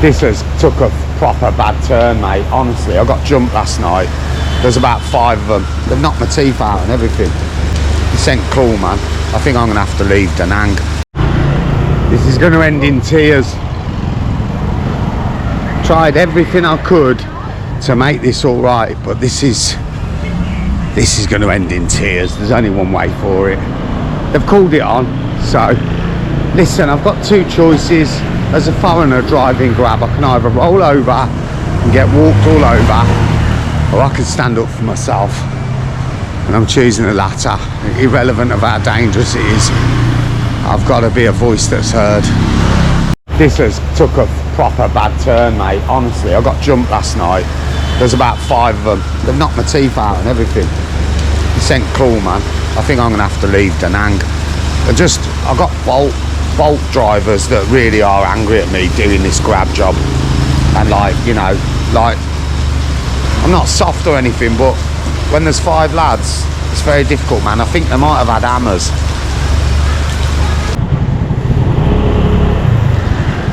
This has took a proper bad turn, mate. Honestly, I got jumped last night. There's about 5 of them. They've knocked my teeth out and everything. It's ain't cool, man. I think I'm gonna have to leave Da Nang. This is gonna end in tears. Tried everything I could to make this all right, but this is gonna end in tears. There's only one way for it. They've called it on, so listen, I've got 2 choices. As a foreigner driving Grab, I can either roll over and get walked all over, or I can stand up for myself. And I'm choosing the latter, irrelevant of how dangerous it is. I've got to be a voice that's heard. This has took a proper bad turn, mate. Honestly, I got jumped last night. There's about 5 of them. They've knocked my teeth out and everything. This ain't cool, man. I think I'm gonna have to leave Da Nang. I've got Bolt drivers that really are angry at me doing this Grab job, and like, you know, like, I'm not soft or anything, but when there's 5 lads, it's very difficult, man. I think they might have had hammers.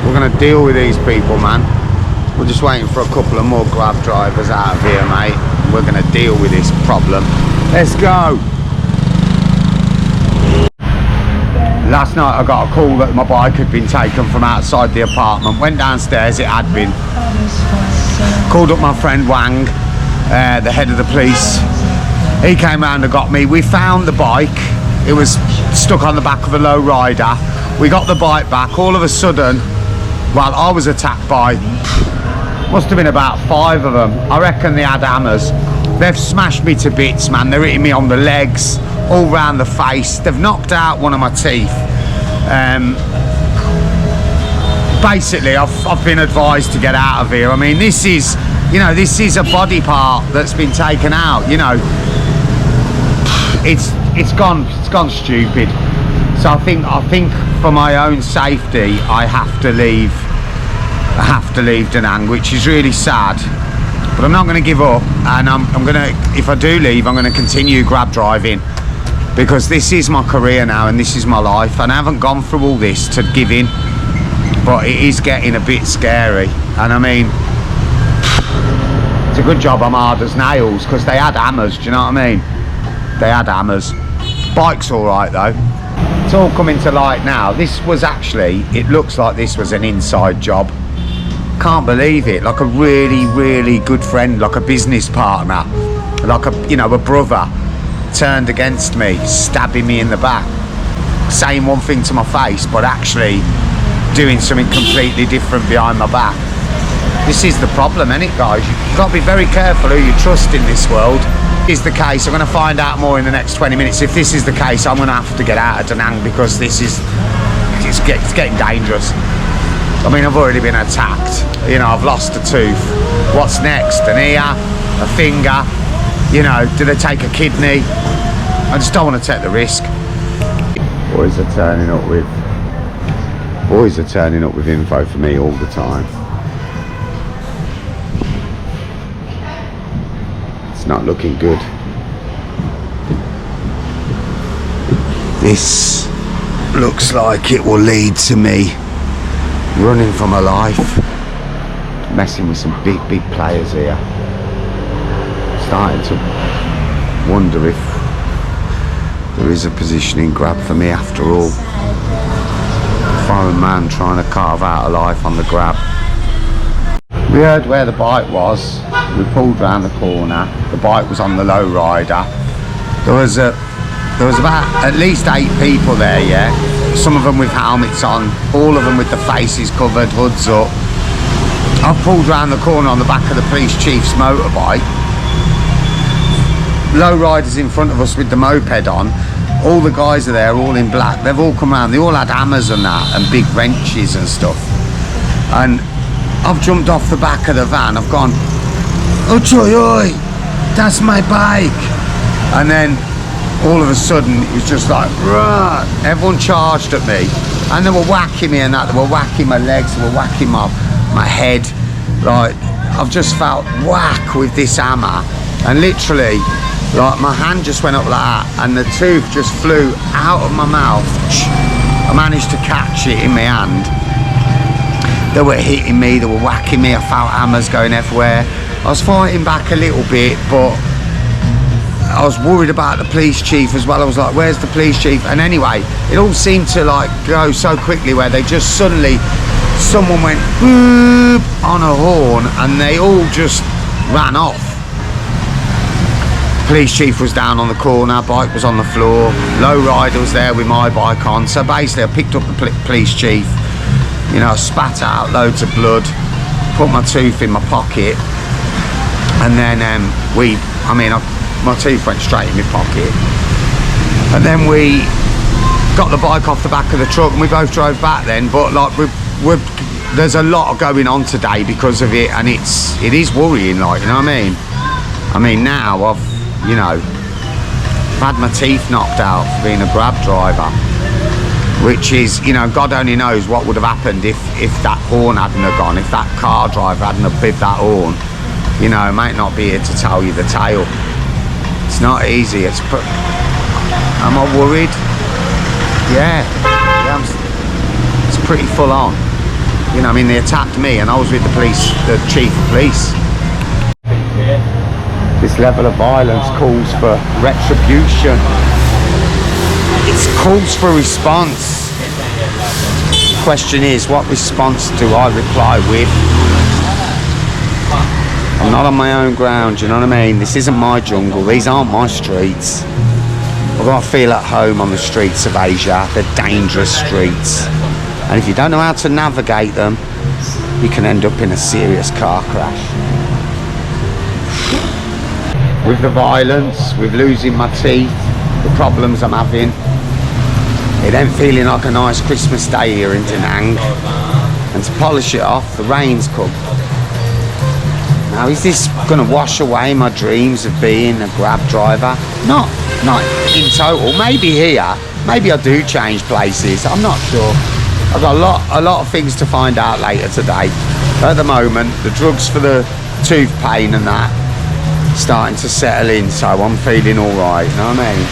We're gonna deal with these people, man. We're just waiting for a couple of more Grab drivers out of here, mate. We're gonna deal with this problem. Let's go. Last night I got a call that my bike had been taken from outside the apartment. Went downstairs, it had been. Called up my friend Wang, the head of the police. He came round and got me. We found the bike. It was stuck on the back of a low rider. We got the bike back. All of a sudden, well, I was attacked by, must have been about 5 of them. I reckon they had hammers. They've smashed me to bits, man. They're hitting me on the legs, all round the face. They've knocked out one of my teeth. Basically, I've been advised to get out of here. I mean, this is, you know, this is a body part that's been taken out. You know, it's gone stupid. So I think for my own safety, I have to leave Da Nang, which is really sad. But I'm not going to give up, and I'm gonna, if I do leave, I'm going to continue Grab driving, because this is my career now and this is my life, and I haven't gone through all this to give in, but it is getting a bit scary. And I mean, it's a good job I'm hard as nails, because they had hammers, do you know what I mean? They had hammers. Bike's all right though. It's all coming to light now. This was actually, it looks like this was an inside job. Can't believe it. Like a really good friend, like a business partner, like a, you know, a brother, turned against me, stabbing me in the back, saying one thing to my face, but actually doing something completely different behind my back. This is the problem, isn't it, guys? You've got to be very careful who you trust in this world. Is the case. I'm going to find out more in the next 20 minutes. If this is the case, I'm going to have to get out of Da Nang, because this is, it's getting dangerous. I mean, I've already been attacked. You know, I've lost a tooth. What's next? An ear? A finger? You know, do they take a kidney? I just don't want to take the risk. Boys are turning up with info for me all the time. It's not looking good. This looks like it will lead to me running for my life. Messing with some big players here. Starting to wonder if there is a position in Grab for me after all. Foreign man trying to carve out a life on the Grab. We heard where the bike was. We pulled round the corner. The bike was on the low rider. There was about at least 8 people there, yeah. Some of them with helmets on, all of them with the faces covered, hoods up. I pulled round the corner on the back of the police chief's motorbike. Low riders in front of us with the moped on. All the guys are there, all in black. They've all come round. They all had hammers and that, and big wrenches and stuff. And I've jumped off the back of the van. I've gone, oi, that's my bike. And then all of a sudden it was just like, rah! Everyone charged at me, and they were whacking me and that. They were whacking my legs, they were whacking my head. Like, I've just felt whack with this hammer, and literally, like, my hand just went up like that, and the tooth just flew out of my mouth. I managed to catch it in my hand. They were hitting me, they were whacking me, I felt hammers going everywhere. I was fighting back a little bit, but I was worried about the police chief as well. I was like, where's the police chief? And anyway, it all seemed to like go so quickly where they just suddenly, someone went boop on a horn and they all just ran off. Police chief was down on the corner, bike was on the floor, low rider was there with my bike on. So basically I picked up the police chief, you know, I spat out loads of blood, put my tooth in my pocket, and then my tooth went straight in my pocket. And then we got the bike off the back of the truck and we both drove back then. But like there's a lot going on today because of it, and it is worrying, like, you know what I mean? I mean, now I've had my teeth knocked out for being a grab driver, which is, you know, God only knows what would have happened if that horn hadn't have gone, if that car driver hadn't have bibbed that horn. You know, I might not be here to tell you the tale. It's not easy. Am I worried? Yeah, it's pretty full on. You know, I mean, they attacked me and I was with the chief of police. This level of violence calls for retribution. It calls for response. Question is, what response do I reply with? I'm not on my own ground, you know what I mean? This isn't my jungle, these aren't my streets. I've got to feel at home on the streets of Asia. They're dangerous streets. And if you don't know how to navigate them, you can end up in a serious car crash. With the violence, with losing my teeth, the problems I'm having, it ain't feeling like a nice Christmas day here in Da Nang. And to polish it off, the rain's come. Now, is this going to wash away my dreams of being a grab driver? Not in total. Maybe here, maybe I do change places. I'm not sure. I've got a lot of things to find out later today. At the moment, the drugs for the tooth pain and that starting to settle in, so I'm feeling all right. You know what I mean?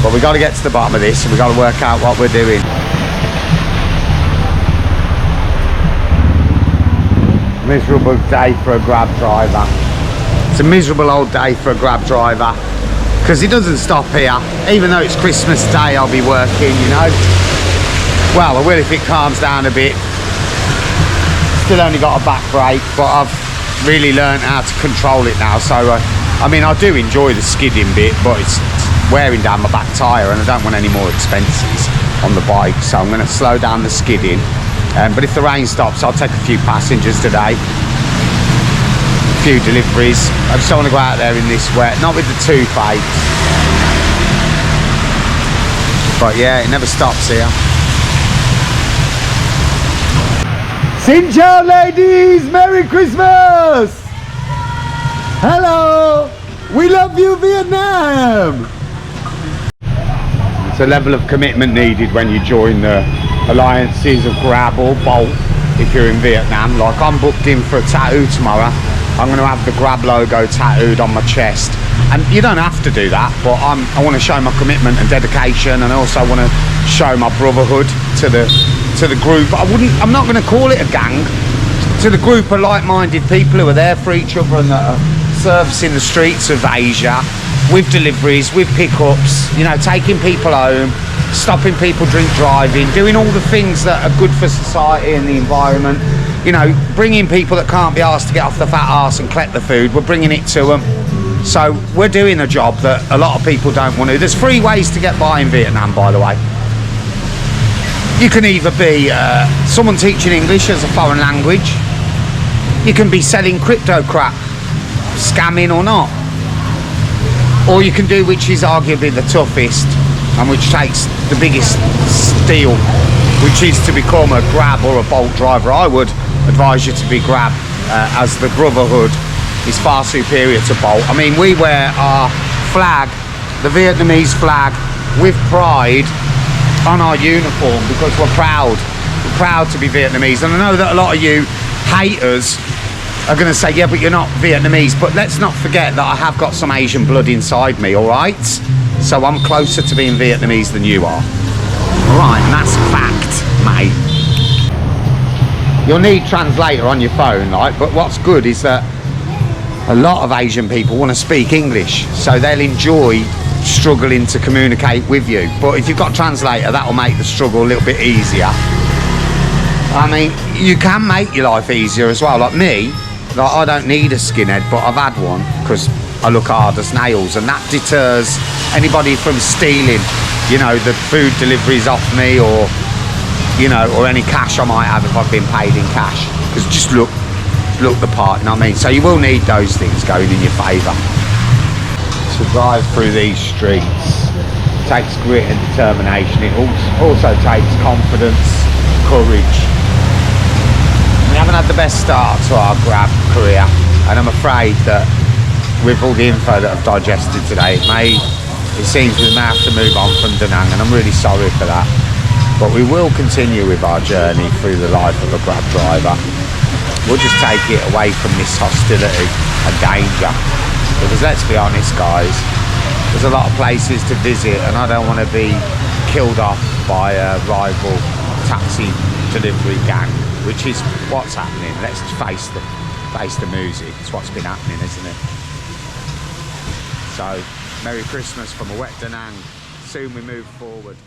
But we got to get to the bottom of this, and we got to work out what we're doing. Miserable day for a grab driver. It's a miserable old day for a grab driver because it doesn't stop here. Even though it's Christmas Day, I'll be working, you know. Well, I will if it calms down a bit. Still only got a back brake, but I've really learned how to control it now. So I mean, I do enjoy the skidding bit, but it's wearing down my back tyre and I don't want any more expenses on the bike, so I'm going to slow down the skidding. But if the rain stops, I'll take a few passengers today, a few deliveries. I just don't want to go out there in this wet, not with the toothache. But yeah, it never stops here. Xin chào ladies, Merry Christmas! Hello, we love you Vietnam! It's a level of commitment needed when you join the alliances of Grab or Bolt if you're in Vietnam. Like, I'm booked in for a tattoo tomorrow. I'm going to have the Grab logo tattooed on my chest, and you don't have to do that, but I want to show my commitment and dedication, and I also want to show my brotherhood to the group. I'm not going to call it a gang, to the group of like-minded people who are there for each other and that are servicing the streets of Asia with deliveries, with pickups, you know, taking people home, stopping people drink driving, doing all the things that are good for society and the environment, you know, bringing people that can't be asked to get off the fat arse and collect the food, we're bringing it to them. So we're doing a job that a lot of people don't want to. There's 3 ways to get by in Vietnam, by the way. You can either be someone teaching English as a foreign language, you can be selling crypto crap, scamming or not, or you can do, which is arguably the toughest and which takes the biggest steel, which is to become a Grab or a Bolt driver. I would advise you to be Grab, as the brotherhood is far superior to Bolt. I mean, we wear our flag, the Vietnamese flag, with pride on our uniform because we're proud. We're proud to be Vietnamese. And I know that a lot of you haters are going to say, yeah, but you're not Vietnamese. But let's not forget that I have got some Asian blood inside me, all right? So I'm closer to being Vietnamese than you are. All right, and that's fact, mate. You'll need translator on your phone, like, but what's good is that a lot of Asian people want to speak English, so they'll enjoy struggling to communicate with you. But if you've got a translator, that'll make the struggle a little bit easier. I mean, you can make your life easier as well. Like me, like, I don't need a skinhead, but I've had one because I look hard as nails, and that deters anybody from stealing, you know, the food deliveries off me, or, you know, or any cash I might have if I've been paid in cash, because just look the part, you know what I mean? So you will need those things going in your favour. To drive through these streets takes grit and determination. It also takes confidence, courage. We haven't had the best start to our Grab career, and I'm afraid that with all the info that I've digested today, it seems we may have to move on from Da Nang, and I'm really sorry for that. But we will continue with our journey through the life of a Grab driver. We'll just take it away from this hostility and danger. Because let's be honest, guys, there's a lot of places to visit, and I don't want to be killed off by a rival taxi delivery gang, which is what's happening. Let's face the music. It's what's been happening, isn't it? So, Merry Christmas from a wet Da Nang. Soon we move forward.